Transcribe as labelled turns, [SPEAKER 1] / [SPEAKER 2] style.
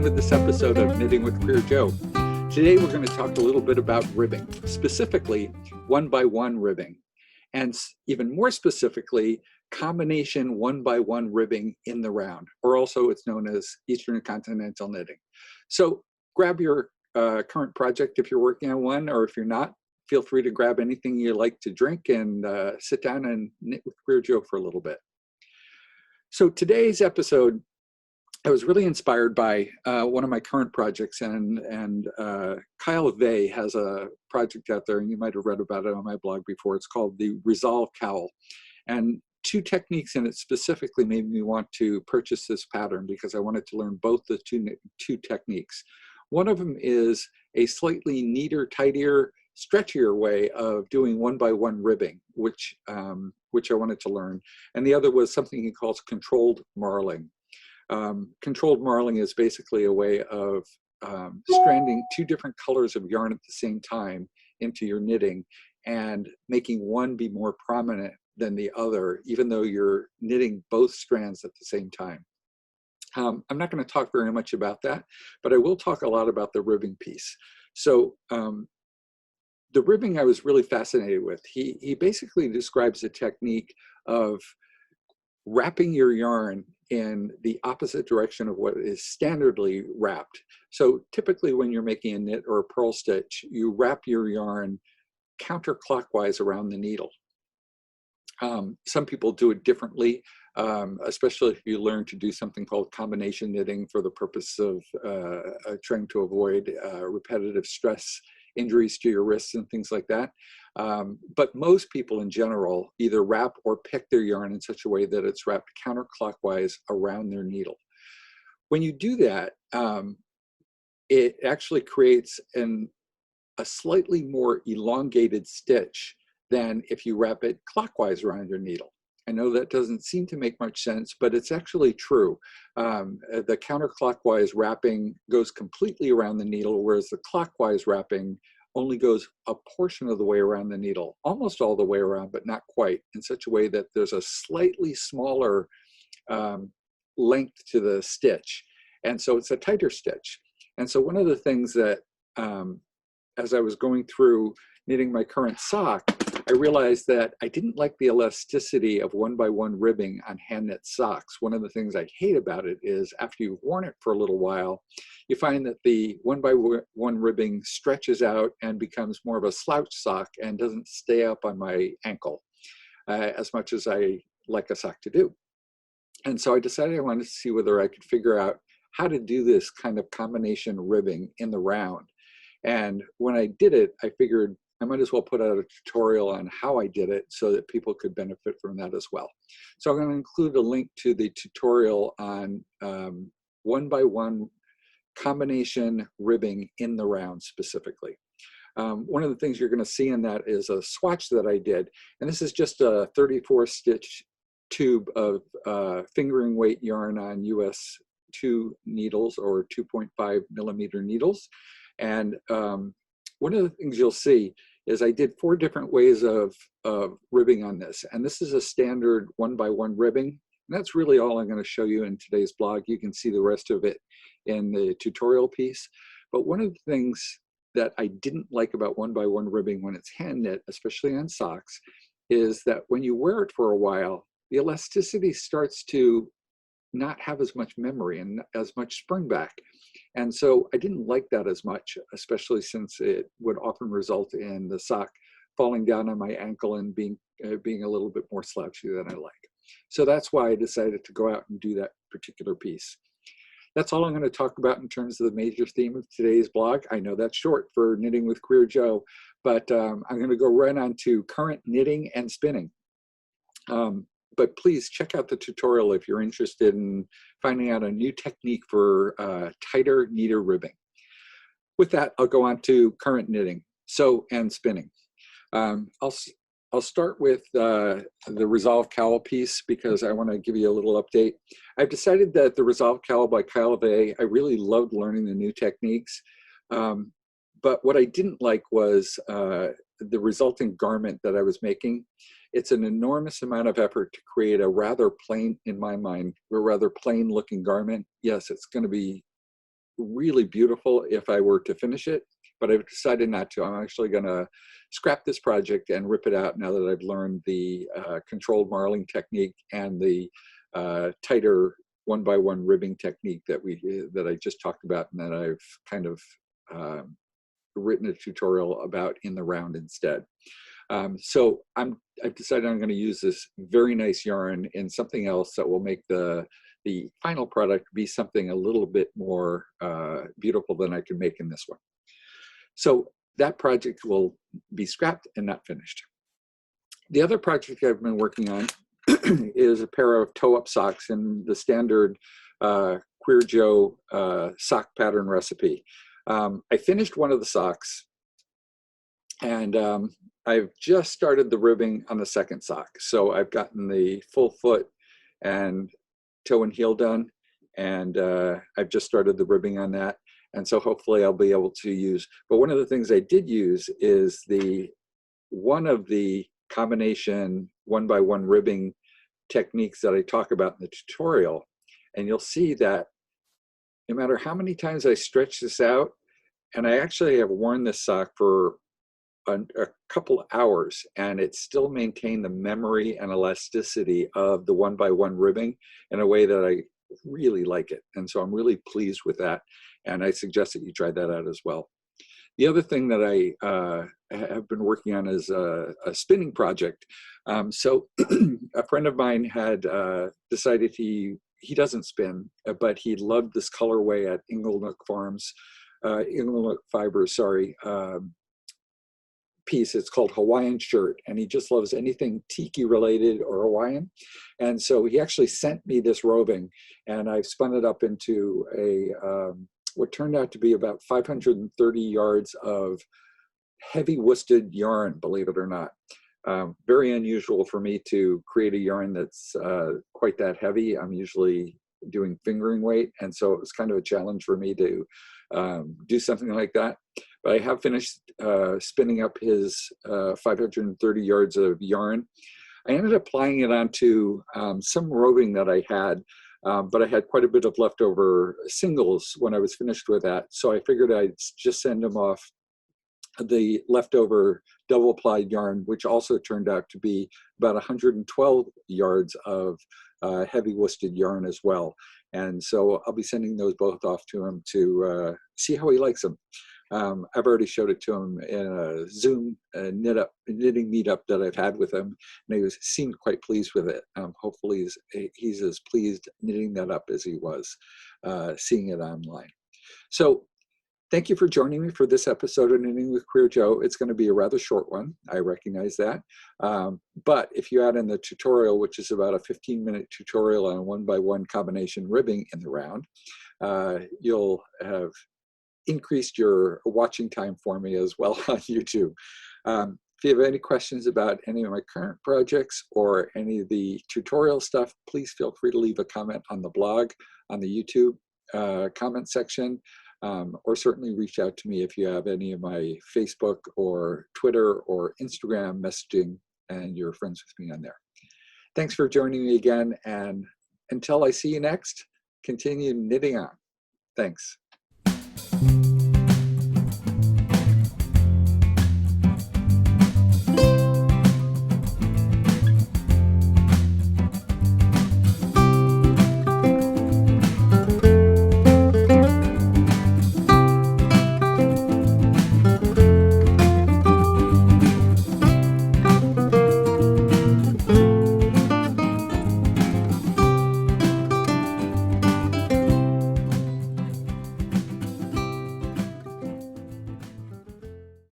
[SPEAKER 1] welcome to this episode of Knitting with QueerJoe. Today we're going to talk a little bit about ribbing, specifically one-by-one ribbing, and even more specifically, combination one-by-one ribbing in the round, or also it's known as Eastern Continental knitting. So grab your current project if you're working on one, or if you're not, feel free to grab anything you like to drink and sit down and knit with QueerJoe for a little bit. So today's episode, I was really inspired by one of my current projects, and Kyle Vey has a project out there, and you might have read about it on my blog before. It's called the Resolve Cowl, and two techniques in it specifically made me want to purchase this pattern because I wanted to learn both the two techniques. One of them is a slightly neater, tidier, stretchier way of doing one-by-one ribbing, which I wanted to learn, and the other was something he calls controlled marling. Controlled marling is basically a way of stranding two different colors of yarn at the same time into your knitting and making one be more prominent than the other, even though you're knitting both strands at the same time. I'm not going to talk very much about that, but I will talk a lot about the ribbing piece. So the ribbing I was really fascinated with. He basically describes a technique of wrapping your yarn in the opposite direction of what is standardly wrapped. So typically when you're making a knit or a purl stitch, you wrap your yarn counterclockwise around the needle. Some people do it differently, especially if you learn to do something called combination knitting for the purpose of trying to avoid repetitive stress injuries to your wrists and things like that. But most people in general either wrap or pick their yarn in such a way that it's wrapped counterclockwise around their needle. When you do that, it actually creates a slightly more elongated stitch than if you wrap it clockwise around your needle. I know that doesn't seem to make much sense, but it's actually true. The counterclockwise wrapping goes completely around the needle, whereas the clockwise wrapping only goes a portion of the way around the needle, almost all the way around, but not quite, in such a way that there's a slightly smaller length to the stitch. And so it's a tighter stitch. And so one of the things that, as I was going through knitting my current sock, I realized that I didn't like the elasticity of one-by-one ribbing on hand knit socks. One of the things I hate about it is after you've worn it for a little while, you find that the one-by-one ribbing stretches out and becomes more of a slouch sock and doesn't stay up on my ankle as much as I like a sock to do. And so I decided I wanted to see whether I could figure out how to do this kind of combination ribbing in the round. And when I did it, I figured I might as well put out a tutorial on how I did it so that people could benefit from that as well. So I'm going to include a link to the tutorial on one-by-one combination ribbing in the round specifically. One of the things you're going to see in that is a swatch that I did, and this is just a 34 stitch tube of fingering weight yarn on US 2 needles or 2.5 millimeter needles. And one of the things you'll see is I did 4 different ways of ribbing on this. And this is a standard one-by-one ribbing. And that's really all I'm going to show you in today's blog. You can see the rest of it in the tutorial piece. But one of the things that I didn't like about one-by-one ribbing when it's hand knit, especially on socks, is that when you wear it for a while, the elasticity starts to not have as much memory and as much spring back. And so I didn't like that as much, especially since it would often result in the sock falling down on my ankle and being a little bit more slouchy than I like. So that's why I decided to go out and do that particular piece. That's all I'm going to talk about in terms of the major theme of today's blog. I know that's short for Knitting with QueerJoe, but I'm going to go right on to current knitting and spinning. But please check out the tutorial if you're interested in finding out a new technique for tighter, neater ribbing. With that, I'll go on to current knitting, and spinning. I'll start with the Resolve Cowl piece because I want to give you a little update. I've decided that the Resolve Cowl by Kyle Vey, I really loved learning the new techniques. But what I didn't like was the resulting garment that I was making. It's an enormous amount of effort to create a rather plain, in my mind, a rather plain looking garment. Yes, it's going to be really beautiful if I were to finish it, but I've decided not to. I'm actually going to scrap this project and rip it out now that I've learned the controlled marling technique and the tighter one-by-one ribbing technique that I just talked about, and that I've kind of written a tutorial about in the round instead. So I've decided I'm going to use this very nice yarn in something else that will make the final product be something a little bit more beautiful than I can make in this one. So that project will be scrapped and not finished. The other project I've been working on is a pair of toe-up socks in the standard QueerJoe sock pattern recipe. I finished one of the socks, and I've just started the ribbing on the second sock. So I've gotten the full foot and toe and heel done, and I've just started the ribbing on that. And so hopefully I'll be able to use, but one of the things I did use is one of the combination one-by-one ribbing techniques that I talk about in the tutorial. And you'll see that no matter how many times I stretch this out, and I actually have worn this sock for a couple hours, and it still maintained the memory and elasticity of the one-by-one ribbing in a way that I really like it. And so I'm really pleased with that. And I suggest that you try that out as well. The other thing that I have been working on is a spinning project. So a friend of mine had decided he doesn't spin, but he loved this colorway at Inglenook Fibers, piece. It's called Hawaiian Shirt, and he just loves anything tiki related or Hawaiian. And so he actually sent me this roving, and I've spun it up into what turned out to be about 530 yards of heavy worsted yarn, believe it or not. Very unusual for me to create a yarn that's quite that heavy. I'm usually doing fingering weight, and so it was kind of a challenge for me to do something like that. But I have finished spinning up his 530 yards of yarn. I ended up applying it onto some roving that I had, but I had quite a bit of leftover singles when I was finished with that. So I figured I'd just send them off the leftover double plied yarn, which also turned out to be about 112 yards of heavy worsted yarn as well. And so I'll be sending those both off to him to see how he likes them. I've already showed it to him in a Zoom knitting meetup that I've had with him, and he seemed quite pleased with it. Hopefully he's as pleased knitting that up as he was seeing it online. So thank you for joining me for this episode of Knitting with QueerJoe. It's going to be a rather short one. I recognize that. But if you add in the tutorial, which is about a 15-minute tutorial on one-by-one combination ribbing in the round, you'll have increased your watching time for me as well on YouTube. If you have any questions about any of my current projects or any of the tutorial stuff, please feel free to leave a comment on the blog, on the YouTube comment section. Or certainly reach out to me if you have any of my Facebook or Twitter or Instagram messaging and you're friends with me on there. Thanks for joining me again, and until I see you next, continue knitting on. Thanks.